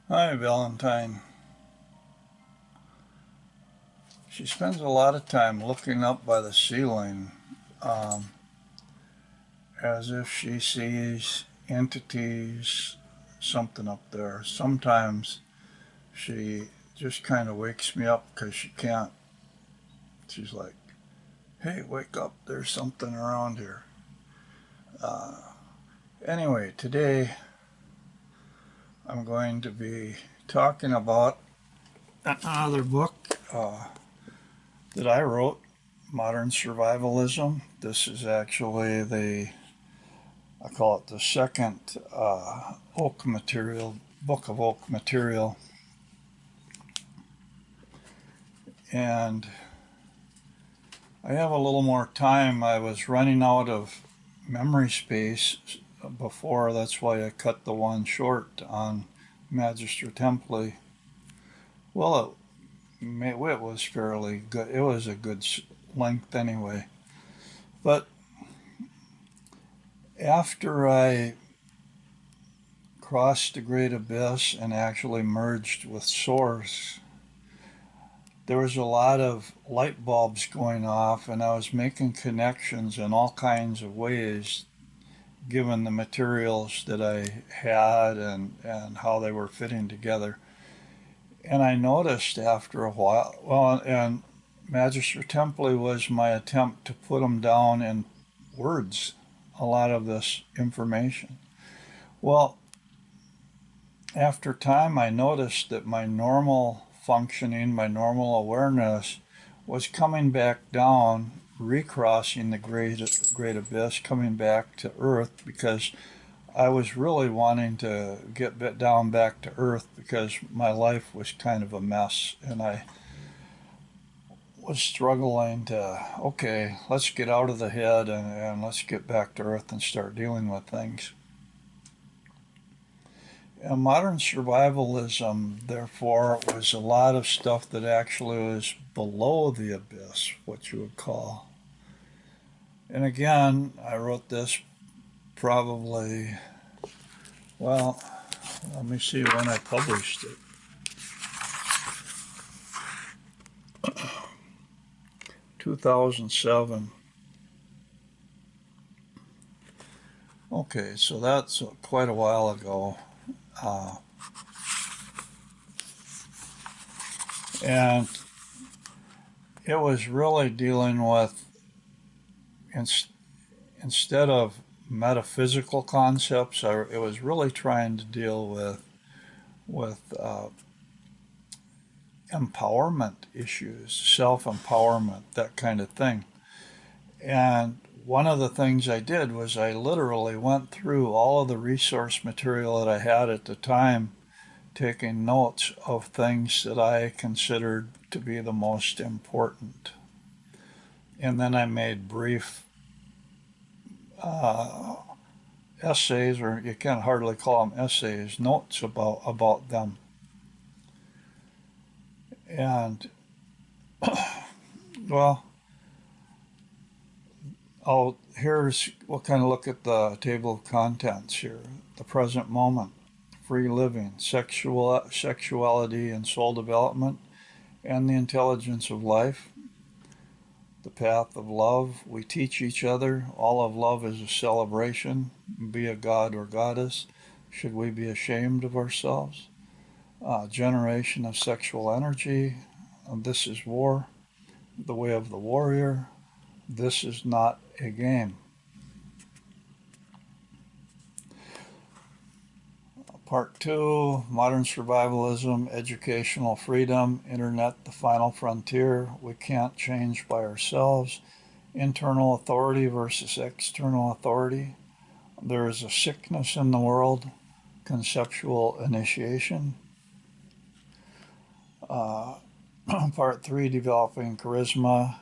Hi, Valentine. She spends a lot of time looking up by the ceiling um, as if she sees entities, something up there. Sometimes she just kind of wakes me up because she can't. She's like, hey, wake up, there's something around here. Uh, anyway, today I'm going to be talking about another book that I wrote, Modern Survivalism. This is actually I call it the second oak material, book of oak material. And I have a little more time. I was running out of memory space before. That's why I cut the one short on Magister Templi. Well, it was fairly good. It was a good length anyway. But after I crossed the great abyss and actually merged with Source, there was a lot of light bulbs going off, and I was making connections in all kinds of ways given the materials that I had and how they were fitting together. And I noticed after a while, well, and Magister Templi was my attempt to put them down in words, a lot of this information. Well, after time, I noticed that my normal functioning, my normal awareness was coming back down, recrossing the great abyss, coming back to Earth because I was really wanting to get down back to Earth because my life was kind of a mess and I was struggling to, okay, let's get out of the head and let's get back to Earth and start dealing with things. And modern survivalism, therefore, was a lot of stuff that actually was below the abyss, what you would call. And again, I wrote this probably, well, let me see when I published it. 2007. Okay, so that's quite a while ago. Uh, and it was really dealing with, instead of metaphysical concepts, it was really trying to deal with empowerment issues, self empowerment, that kind of thing. And one of the things I did was I literally went through all of the resource material that I had at the time, taking notes of things that I considered to be the most important. And then I made brief uh, essays, or you can't hardly call them essays, notes about them. And well, we'll kind of look at the table of contents here. The present moment, free living, sexuality and soul development, and the intelligence of life. The path of love. We teach each other. All of love is a celebration. Be a god or goddess. Should we be ashamed of ourselves? Generation of sexual energy. This is war. The way of the warrior. This is not a game. Part 2, Modern Survivalism, Educational Freedom, Internet, the Final Frontier, We Can't Change by Ourselves, Internal Authority versus External Authority, There is a Sickness in the World, Conceptual Initiation. Uh, Part 3, Developing Charisma,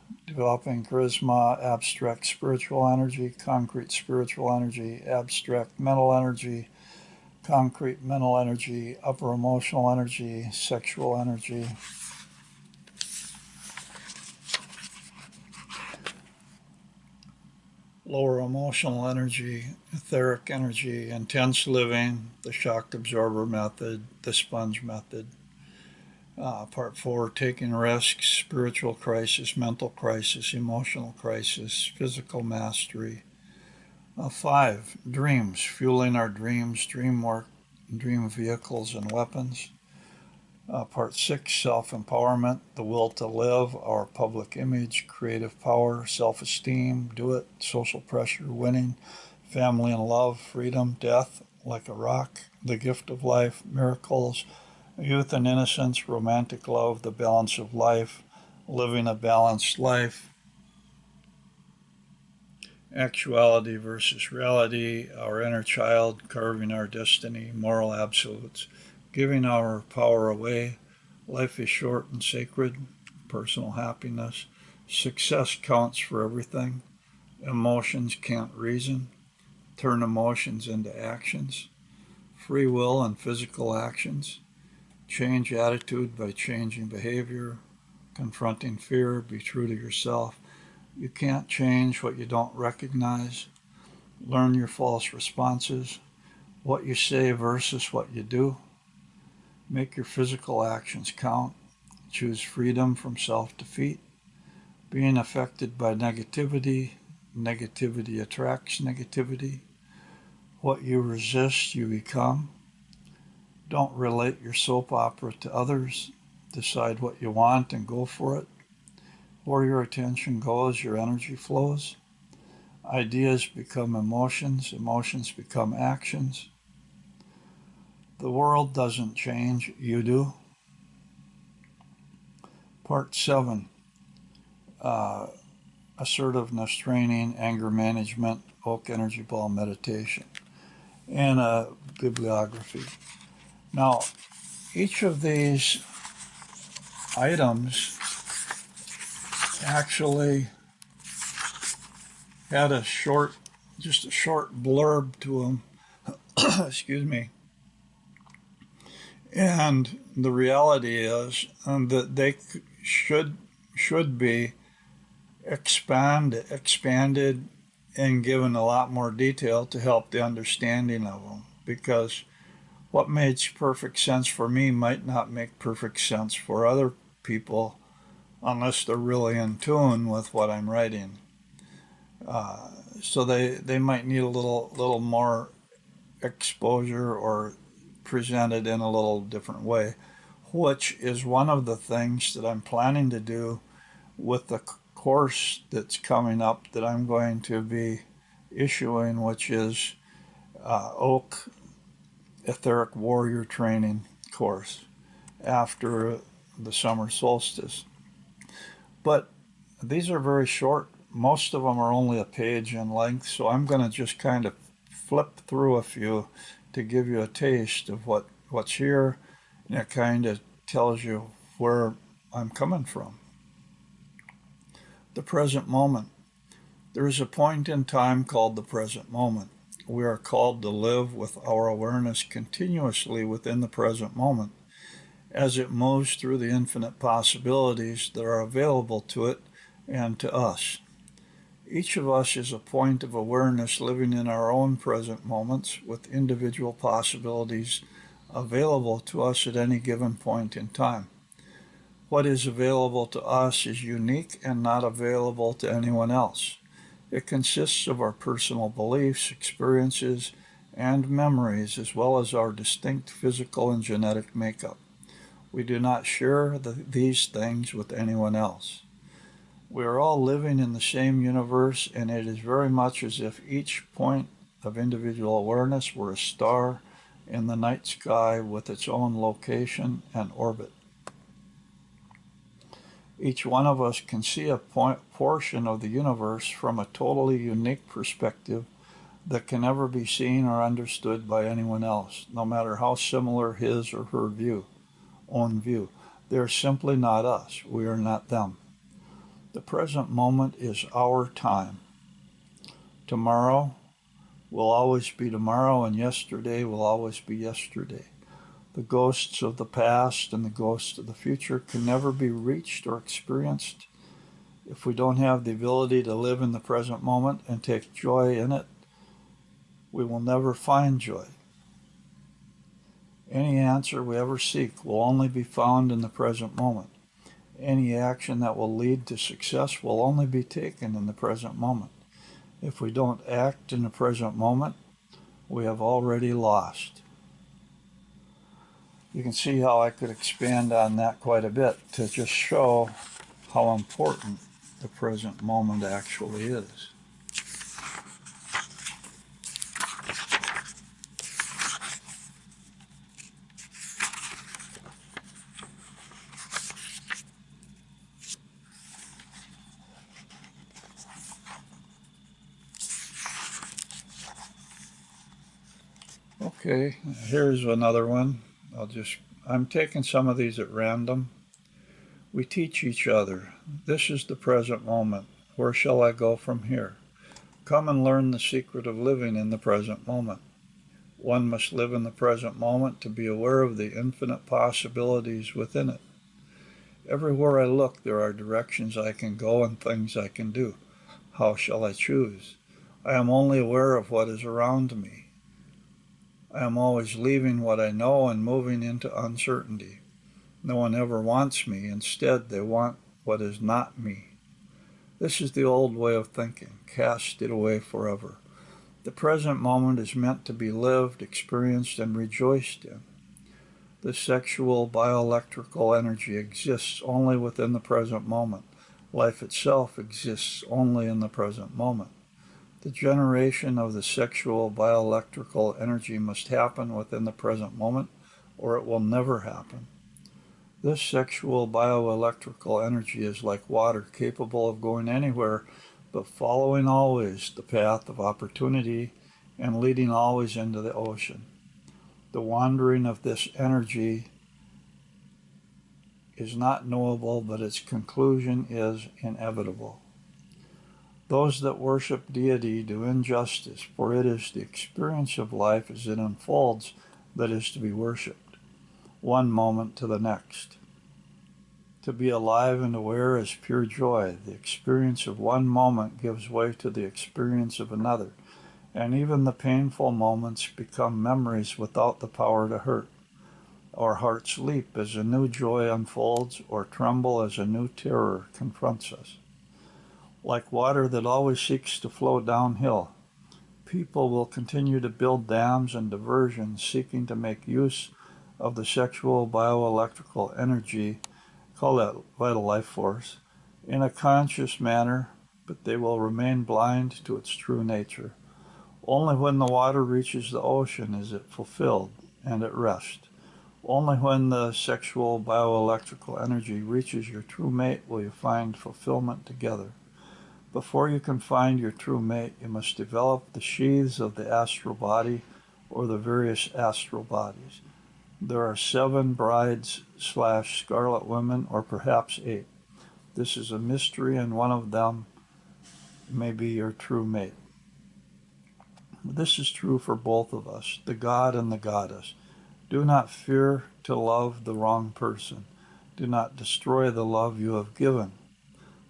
Abstract Spiritual Energy, Concrete Spiritual Energy, Abstract Mental Energy, concrete mental energy, upper emotional energy, sexual energy. lower emotional energy, etheric energy, intense living, the shock absorber method, the sponge method. Part four, taking risks, spiritual crisis, mental crisis, emotional crisis, physical mastery. Five, dreams, fueling our dreams, dream work, dream vehicles and weapons. Part six, self empowerment, the will to live, our public image, creative power, self esteem, do it, social pressure, winning, family and love, freedom, death, like a rock, the gift of life, miracles, youth and innocence, romantic love, the balance of life, living a balanced life, actuality versus reality, our inner child, carving our destiny, moral absolutes, giving our power away, life is short and sacred, personal happiness, success counts for everything, emotions can't reason, turn emotions into actions, free will and physical actions, change attitude by changing behavior, confronting fear, be true to yourself. You can't change what you don't recognize. Learn your false responses, what you say versus what you do. Make your physical actions count. Choose freedom from self defeat. Being affected by negativity, negativity attracts negativity. What you resist, you become. Don't relate your soap opera to others. Decide what you want and go for it. Where your attention goes, your energy flows. Ideas become emotions, emotions become actions. The world doesn't change, you do. Part 7, uh, assertiveness training, anger management, Oak Energy Ball meditation, and a bibliography. Now, each of these items actually had just a short blurb to them. Excuse me. And the reality is that they should be expanded, and given a lot more detail to help the understanding of them. Because what makes perfect sense for me might not make perfect sense for other people unless they're really in tune with what I'm writing. Uh, so they might need a little more exposure or presented in a little different way, which is one of the things that I'm planning to do with the course that's coming up that I'm going to be issuing, which is Oak Etheric Warrior Training course after the summer solstice. But these are very short. Most of them are only a page in length, so I'm going to just kind of flip through a few to give you a taste of what's here, and it kind of tells you where I'm coming from. The present moment. There is a point in time called the present moment. We are called to live with our awareness continuously within the present moment as it moves through the infinite possibilities that are available to it and to us. Each of us is a point of awareness living in our own present moments with individual possibilities available to us at any given point in time. What is available to us is unique and not available to anyone else. It consists of our personal beliefs, experiences, and memories, as well as our distinct physical and genetic makeup. We do not share these things with anyone else. We are all living in the same universe, and it is very much as if each point of individual awareness were a star in the night sky with its own location and orbit. Each one of us can see a portion of the universe from a totally unique perspective that can never be seen or understood by anyone else, no matter how similar his or her own view. They are simply not us. We are not them. The present moment is our time. Tomorrow will always be tomorrow, and yesterday will always be yesterday. The ghosts of the past and the ghosts of the future can never be reached or experienced. If we don't have the ability to live in the present moment and take joy in it, we will never find joy. Any answer we ever seek will only be found in the present moment. Any action that will lead to success will only be taken in the present moment. If we don't act in the present moment, we have already lost. You can see how I could expand on that quite a bit to just show how important the present moment actually is. Okay, here's another one. I'm taking some of these at random. We teach each other. This is the present moment. Where shall I go from here? Come and learn the secret of living in the present moment. One must live in the present moment to be aware of the infinite possibilities within it. Everywhere I look, there are directions I can go and things I can do. How shall I choose? I am only aware of what is around me. I am always leaving what I know and moving into uncertainty. No one ever wants me. Instead, they want what is not me. This is the old way of thinking. Cast it away forever. The present moment is meant to be lived, experienced, and rejoiced in. The sexual bioelectrical energy exists only within the present moment. Life itself exists only in the present moment. The generation of the sexual bioelectrical energy must happen within the present moment, or it will never happen. This sexual bioelectrical energy is like water, capable of going anywhere, but following always the path of opportunity and leading always into the ocean. The wandering of this energy is not knowable, but its conclusion is inevitable. Those that worship deity do injustice, for it is the experience of life as it unfolds that is to be worshipped, one moment to the next. To be alive and aware is pure joy. The experience of one moment gives way to the experience of another, and even the painful moments become memories without the power to hurt. Our hearts leap as a new joy unfolds, or tremble as a new terror confronts us. Like water that always seeks to flow downhill, people will continue to build dams and diversions seeking to make use of the sexual bioelectrical energy, call that vital life force, in a conscious manner, but they will remain blind to its true nature. Only when the water reaches the ocean is it fulfilled and at rest. Only when the sexual bioelectrical energy reaches your true mate will you find fulfillment together. Before you can find your true mate, you must develop the sheaths of the astral body or the various astral bodies. There are 7 brides/scarlet women, or perhaps 8. This is a mystery, and one of them may be your true mate. This is true for both of us, the god and the goddess. Do not fear to love the wrong person. Do not destroy the love you have given.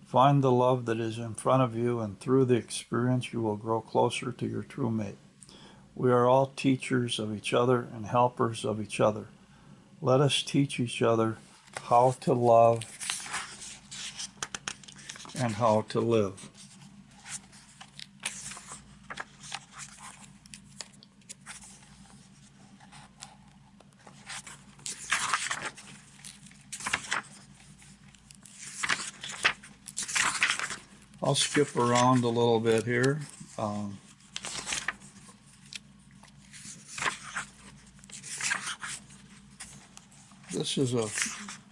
Find the love that is in front of you, and through the experience you will grow closer to your true mate. We are all teachers of each other and helpers of each other. Let us teach each other how to love and how to live. I'll skip around a little bit here. This is a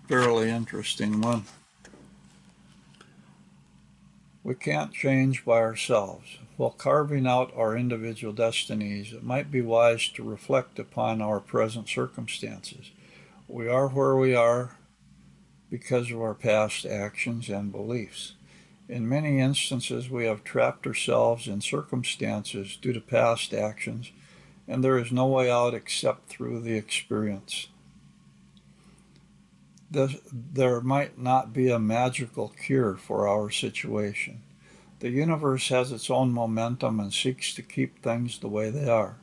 fairly interesting one. We can't change by ourselves. While carving out our individual destinies, it might be wise to reflect upon our present circumstances. We are where we are because of our past actions and beliefs. In many instances, we have trapped ourselves in circumstances due to past actions, and there is no way out except through the experience. there might not be a magical cure for our situation. The universe has its own momentum and seeks to keep things the way they are.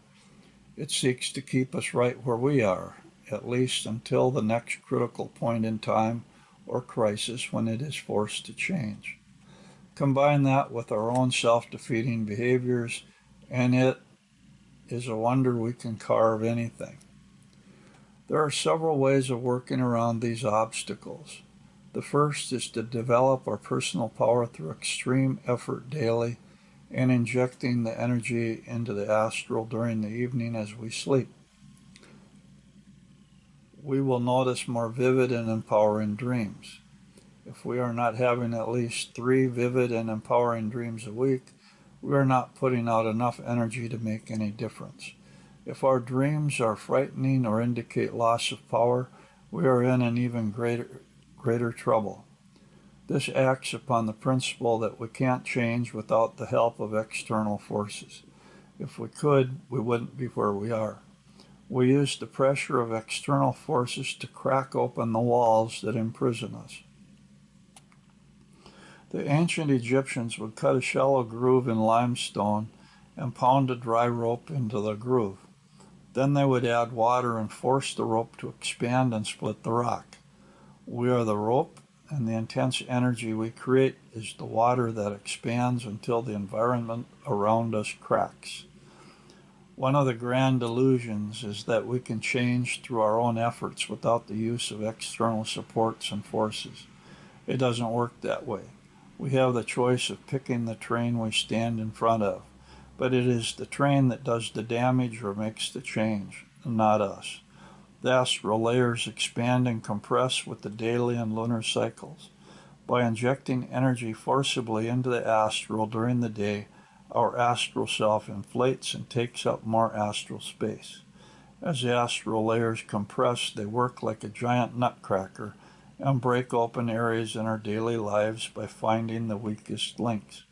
It seeks to keep us right where we are, at least until the next critical point in time or crisis when it is forced to change. Combine that with our own self defeating behaviors, and it is a wonder we can carve anything. There are several ways of working around these obstacles. The first is to develop our personal power through extreme effort daily and injecting the energy into the astral during the evening as we sleep. We will notice more vivid and empowering dreams. If we are not having at least 3 vivid and empowering dreams a week, we are not putting out enough energy to make any difference. If our dreams are frightening or indicate loss of power, we are in an even greater trouble. This acts upon the principle that we can't change without the help of external forces. If we could, we wouldn't be where we are. We use the pressure of external forces to crack open the walls that imprison us. The ancient Egyptians would cut a shallow groove in limestone and pound a dry rope into the groove. Then they would add water and force the rope to expand and split the rock. We are the rope, and the intense energy we create is the water that expands until the environment around us cracks. One of the grand illusions is that we can change through our own efforts without the use of external supports and forces. It doesn't work that way. We have the choice of picking the train we stand in front of, but it is the train that does the damage or makes the change, not us. The astral layers expand and compress with the daily and lunar cycles. By injecting energy forcibly into the astral during the day, our astral self inflates and takes up more astral space. As the astral layers compress, they work like a giant nutcracker and break open areas in our daily lives by finding the weakest links.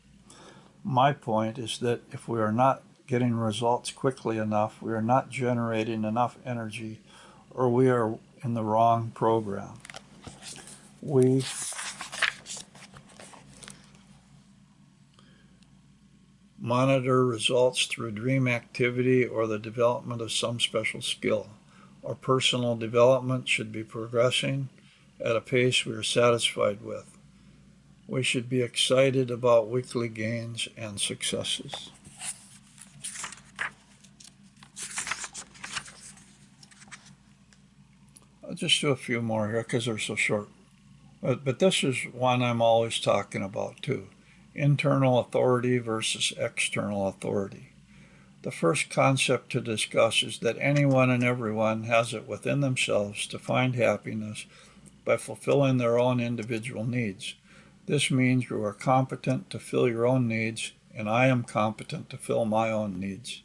My point is that if we are not getting results quickly enough, we are not generating enough energy, or we are in the wrong program. We monitor results through dream activity or the development of some special skill. Our personal development should be progressing at a pace we are satisfied with. We should be excited about weekly gains and successes. I'll just do a few more here because they're so short. But this is one I'm always talking about too. Internal authority versus external authority. The first concept to discuss is that anyone and everyone has it within themselves to find happiness by fulfilling their own individual needs. This means you are competent to fill your own needs, and I am competent to fill my own needs.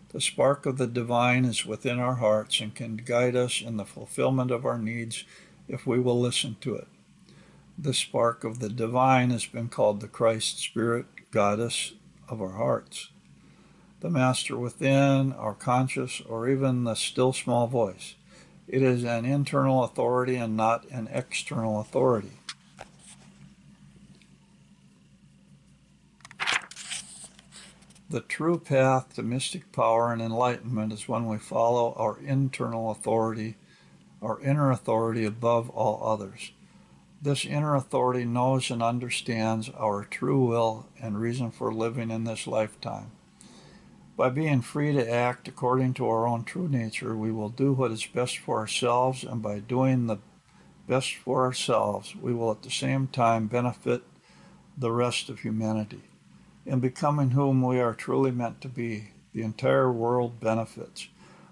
The spark of the divine is within our hearts and can guide us in the fulfillment of our needs if we will listen to it. The spark of the divine has been called the Christ Spirit, Goddess of our hearts. The Master within, our conscious, or even the still small voice. It is an internal authority and not an external authority. The true path to mystic power and enlightenment is when we follow our internal authority, our inner authority above all others. This inner authority knows and understands our true will and reason for living in this lifetime. By being free to act according to our own true nature, we will do what is best for ourselves, and by doing the best for ourselves, we will at the same time benefit the rest of humanity. In becoming whom we are truly meant to be, the entire world benefits.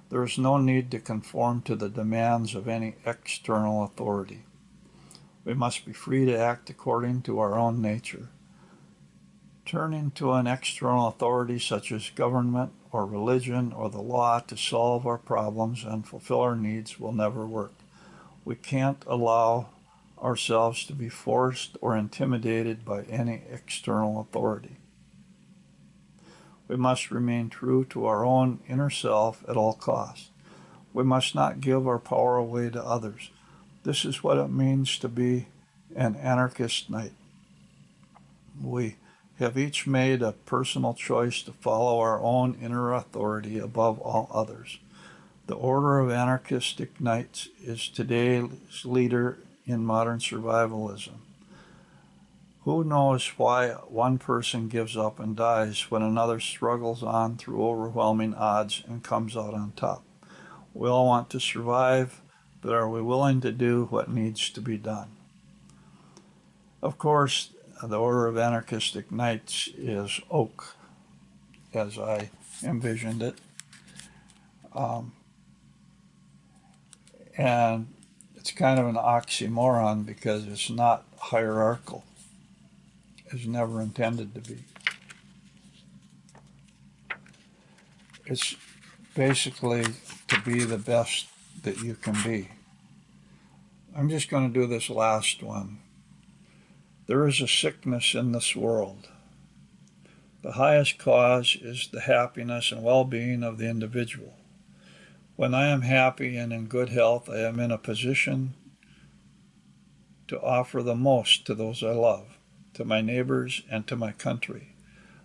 There is no need to conform to the demands of any external authority. We must be free to act according to our own nature. Turning to an external authority such as government or religion or the law to solve our problems and fulfill our needs will never work. We can't allow ourselves to be forced or intimidated by any external authority. We must remain true to our own inner self at all costs. We must not give our power away to others. This is what it means to be an anarchist knight. We have each made a personal choice to follow our own inner authority above all others. The Order of Anarchistic Knights is today's leader in modern survivalism. Who knows why one person gives up and dies when another struggles on through overwhelming odds and comes out on top? We all want to survive, but are we willing to do what needs to be done? Of course, the Order of Anarchistic Knights is oak, as I envisioned it. Um, and it's kind of an oxymoron because it's not hierarchical. It's never intended to be. It's basically to be the best that you can be. I'm just going to do this last one. There is a sickness in this world. The highest cause is the happiness and well being of the individual. When I am happy and in good health, I am in a position to offer the most to those I love, to my neighbors, and to my country.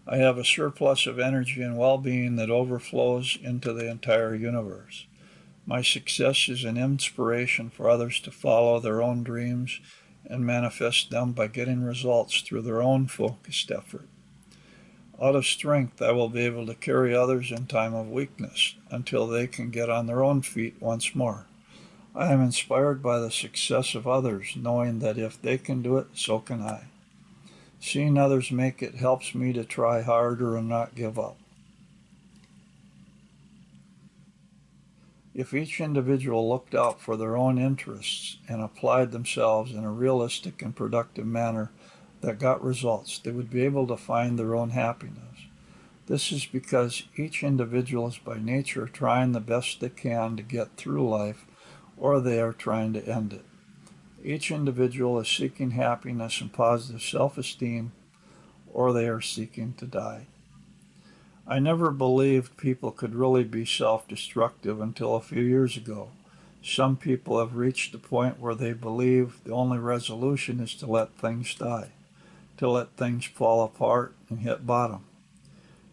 I have a surplus of energy and well being that overflows into the entire universe. My success is an inspiration for others to follow their own dreams and manifest them by getting results through their own focused effort. Out of strength, I will be able to carry others in time of weakness until they can get on their own feet once more. I am inspired by the success of others, knowing that if they can do it, so can I. Seeing others make it helps me to try harder and not give up. If each individual looked out for their own interests and applied themselves in a realistic and productive manner that got results, they would be able to find their own happiness. This is because each individual is by nature trying the best they can to get through life, or they are trying to end it. Each individual is seeking happiness and positive self-esteem, or they are seeking to die. I never believed people could really be self-destructive until a few years ago. Some people have reached a point where they believe the only resolution is to let things die, to let things fall apart and hit bottom.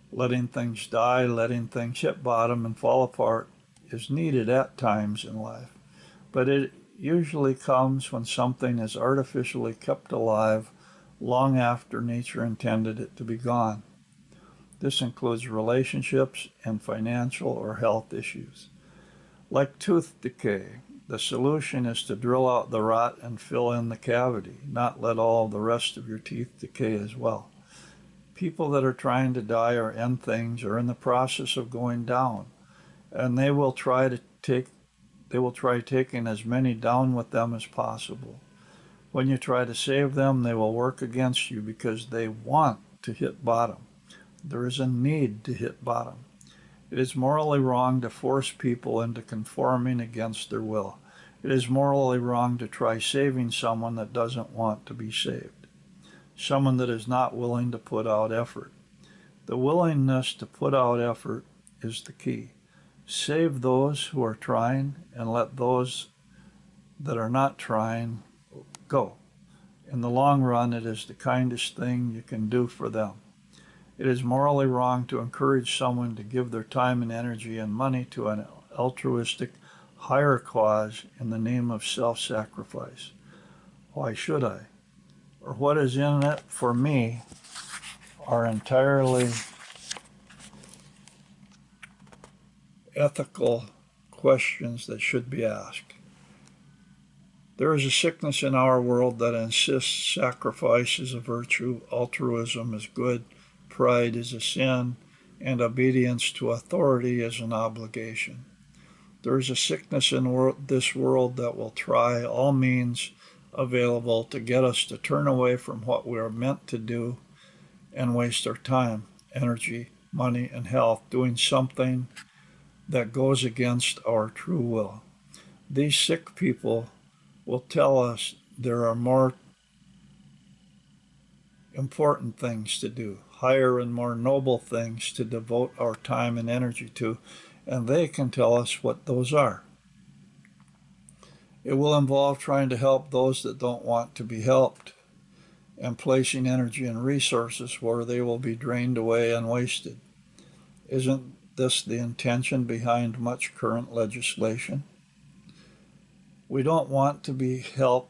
Letting things die, letting things hit bottom and fall apart is needed at times in life, but it usually comes when something is artificially kept alive long after nature intended it to be gone. This includes relationships and financial or health issues. Like tooth decay, the solution is to drill out the rot and fill in the cavity, not let all the rest of your teeth decay as well. People that are trying to die or end things are in the process of going down, and they will try taking as many down with them as possible. When you try to save them, they will work against you because they want to hit bottom. There is a need to hit bottom. It is morally wrong to force people into conforming against their will. It is morally wrong to try saving someone that doesn't want to be saved, someone that is not willing to put out effort. The willingness to put out effort is the key. Save those who are trying and let those that are not trying go. In the long run, it is the kindest thing you can do for them. It is morally wrong to encourage someone to give their time and energy and money to an altruistic, higher cause in the name of self-sacrifice. Why should I? Or what is in it for me are entirely ethical questions that should be asked. There is a sickness in our world that insists sacrifice is a virtue, altruism is good, pride is a sin, and obedience to authority is an obligation. There is a sickness in this world that will try all means available to get us to turn away from what we are meant to do and waste our time, energy, money, and health doing something that goes against our true will. These sick people will tell us there are more important things to do, higher and more noble things to devote our time and energy to, and they can tell us what those are. It will involve trying to help those that don't want to be helped and placing energy and resources where they will be drained away and wasted. Isn't this the intention behind much current legislation? We don't want to be helped.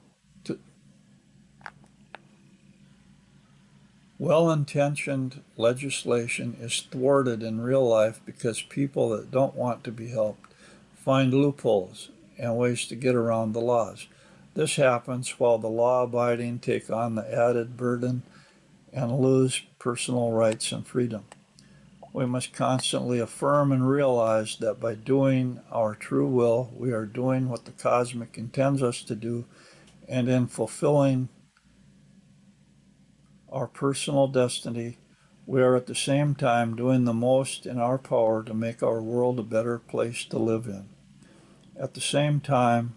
Well-intentioned legislation is thwarted in real life because people that don't want to be helped find loopholes and ways to get around the laws. This happens while the law-abiding take on the added burden and lose personal rights and freedom. We must constantly affirm and realize that by doing our true will, we are doing what the cosmic intends us to do, and in fulfilling our personal destiny, we are at the same time doing the most in our power to make our world a better place to live in. At the same time,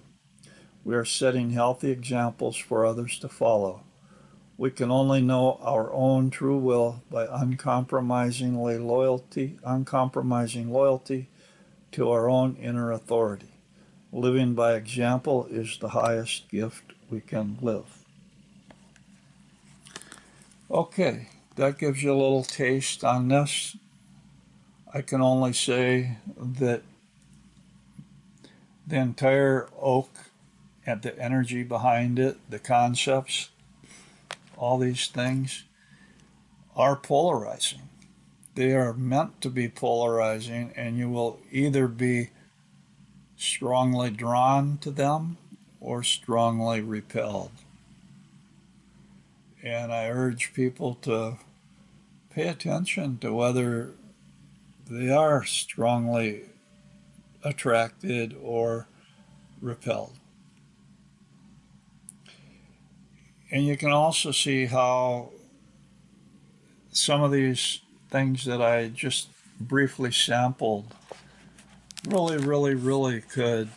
we are setting healthy examples for others to follow. We can only know our own true will by uncompromising loyalty to our own inner authority. Living by example is the highest gift we can live. Okay, that gives you a little taste on this. I can only say that the entire oak and the energy behind it, the concepts, all these things are polarizing. They are meant to be polarizing, and you will either be strongly drawn to them or strongly repelled. And I urge people to pay attention to whether they are strongly attracted or repelled. And you can also see how some of these things that I just briefly sampled really could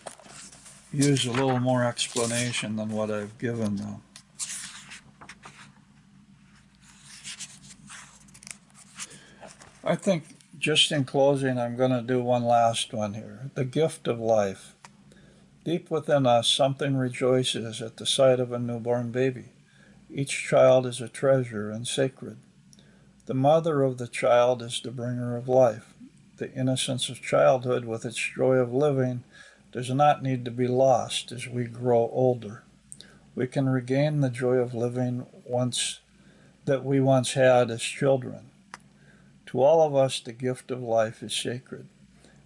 use a little more explanation than what I've given them. I think just in closing, I'm going to do one last one here. The gift of life. Deep within us, something rejoices at the sight of a newborn baby. Each child is a treasure and sacred. The mother of the child is the bringer of life. The innocence of childhood with its joy of living does not need to be lost as we grow older. We can regain the joy of living that we once had as children. To all of us, the gift of life is sacred.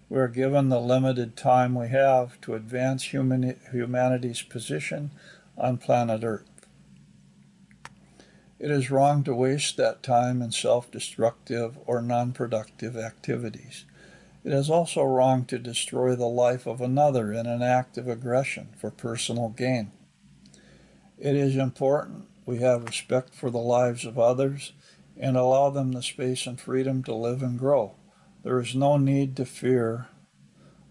We are given the limited time we have to advance humanity's position on planet Earth. It is wrong to waste that time in self-destructive or non-productive activities. It is also wrong to destroy the life of another in an act of aggression for personal gain. It is important we have respect for the lives of others and allow them the space and freedom to live and grow. There is no need to fear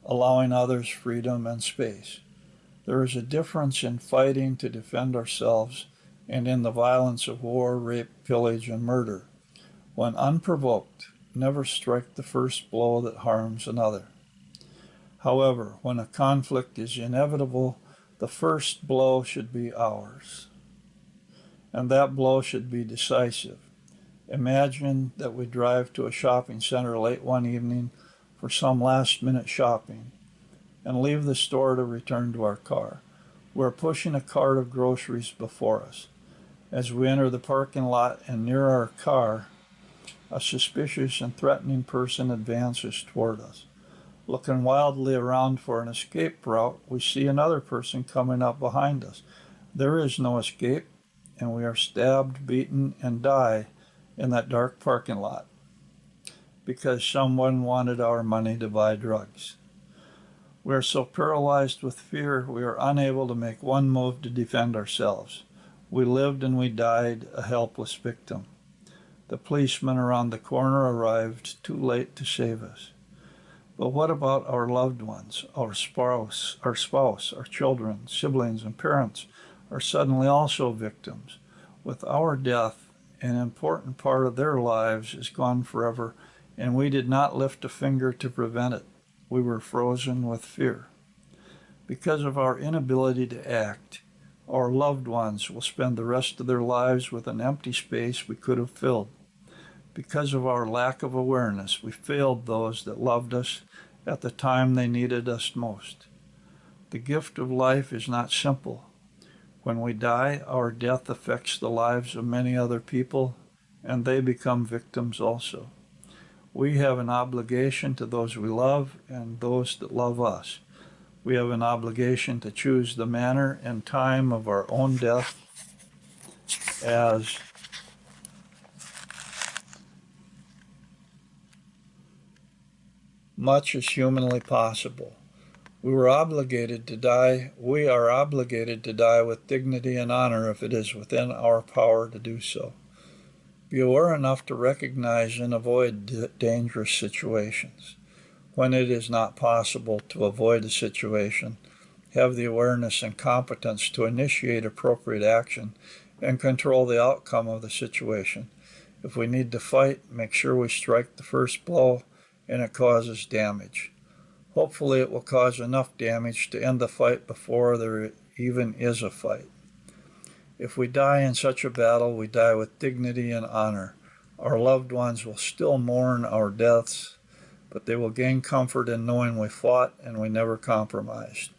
allowing others freedom and space. There is a difference in fighting to defend ourselves and in the violence of war, rape, pillage, and murder. When unprovoked, never strike the first blow that harms another. However, when a conflict is inevitable, the first blow should be ours, and that blow should be decisive. Imagine that we drive to a shopping center late one evening for some last-minute shopping and leave the store to return to our car. We're pushing a cart of groceries before us. As we enter the parking lot and near our car, a suspicious and threatening person advances toward us. Looking wildly around for an escape route, we see another person coming up behind us. There is no escape, and we are stabbed, beaten, and die in that dark parking lot because someone wanted our money to buy drugs. We are so paralyzed with fear we are unable to make one move to defend ourselves. We lived and we died a helpless victim. The policeman around the corner arrived too late to save us. But what about our loved ones, our spouse, our children, siblings, and parents are suddenly also victims? With our death, an important part of their lives is gone forever, and we did not lift a finger to prevent it. We were frozen with fear. Because of our inability to act, our loved ones will spend the rest of their lives with an empty space we could have filled. Because of our lack of awareness, we failed those that loved us at the time they needed us most. The gift of life is not simple. When we die, our death affects the lives of many other people, and they become victims also. We have an obligation to those we love and those that love us. We have an obligation to choose the manner and time of our own death as much as humanly possible. We are obligated to die with dignity and honor if it is within our power to do so. Be aware enough to recognize and avoid dangerous situations. When it is not possible to avoid a situation, have the awareness and competence to initiate appropriate action and control the outcome of the situation. If we need to fight, make sure we strike the first blow and it causes damage. Hopefully it will cause enough damage to end the fight before there even is a fight. If we die in such a battle, we die with dignity and honor. Our loved ones will still mourn our deaths, but they will gain comfort in knowing we fought and we never compromised.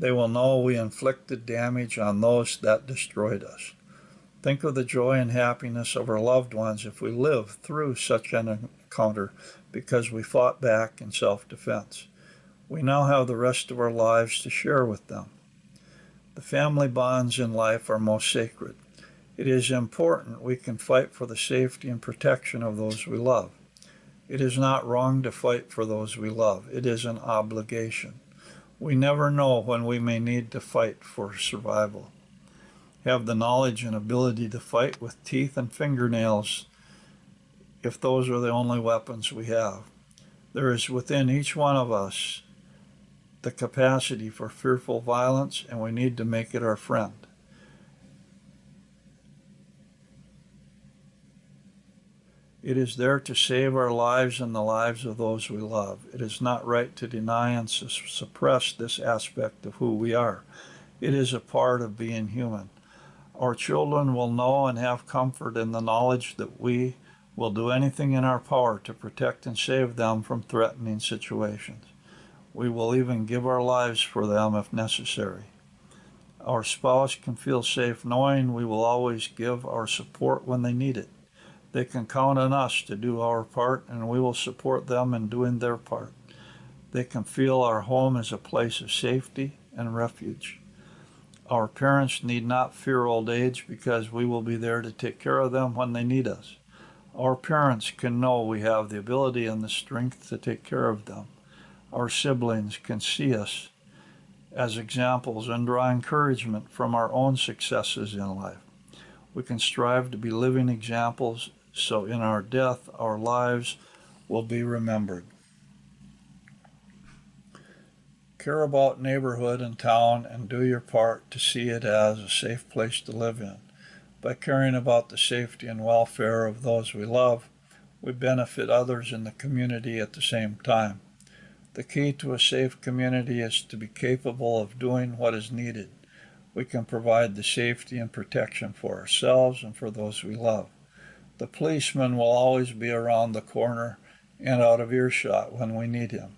They will know we inflicted damage on those that destroyed us. Think of the joy and happiness of our loved ones if we live through such an encounter because we fought back in self-defense. We now have the rest of our lives to share with them. The family bonds in life are most sacred. It is important we can fight for the safety and protection of those we love. It is not wrong to fight for those we love. It is an obligation. We never know when we may need to fight for survival. Have the knowledge and ability to fight with teeth and fingernails if those are the only weapons we have. There is within each one of us the capacity for fearful violence, and we need to make it our friend. It is there to save our lives and the lives of those we love. It is not right to deny and suppress this aspect of who we are. It is a part of being human. Our children will know and have comfort in the knowledge that we will do anything in our power to protect and save them from threatening situations. We will even give our lives for them if necessary. Our spouse can feel safe knowing we will always give our support when they need it. They can count on us to do our part, and we will support them in doing their part. They can feel our home is a place of safety and refuge. Our parents need not fear old age because we will be there to take care of them when they need us. Our parents can know we have the ability and the strength to take care of them. Our siblings can see us as examples and draw encouragement from our own successes in life. We can strive to be living examples so in our death our lives will be remembered. Care about neighborhood and town and do your part to see it as a safe place to live in. By caring about the safety and welfare of those we love, we benefit others in the community at the same time. The key to a safe community is to be capable of doing what is needed. We can provide the safety and protection for ourselves and for those we love. The policeman will always be around the corner and out of earshot when we need him.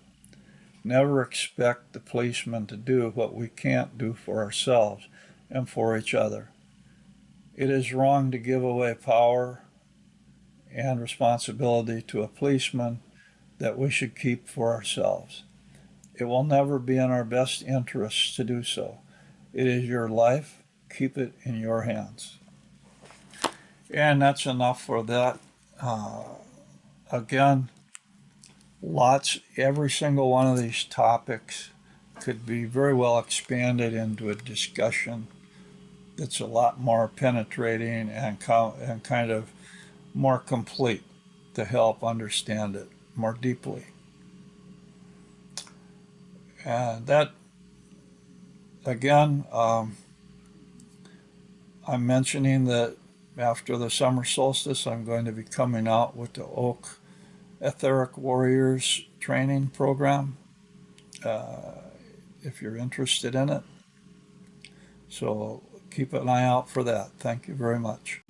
Never expect the policeman to do what we can't do for ourselves and for each other. It is wrong to give away power and responsibility to a policeman that we should keep for ourselves. It will never be in our best interests to do so. It is your life. Keep it in your hands. And that's enough for that. Again, every single one of these topics could be very well expanded into a discussion that's a lot more penetrating and kind of more complete to help understand it more deeply. And that, again, I'm mentioning that after the summer solstice, I'm going to be coming out with the Oak Etheric Warriors training program. if you're interested in it. So keep an eye out for that. Thank you very much.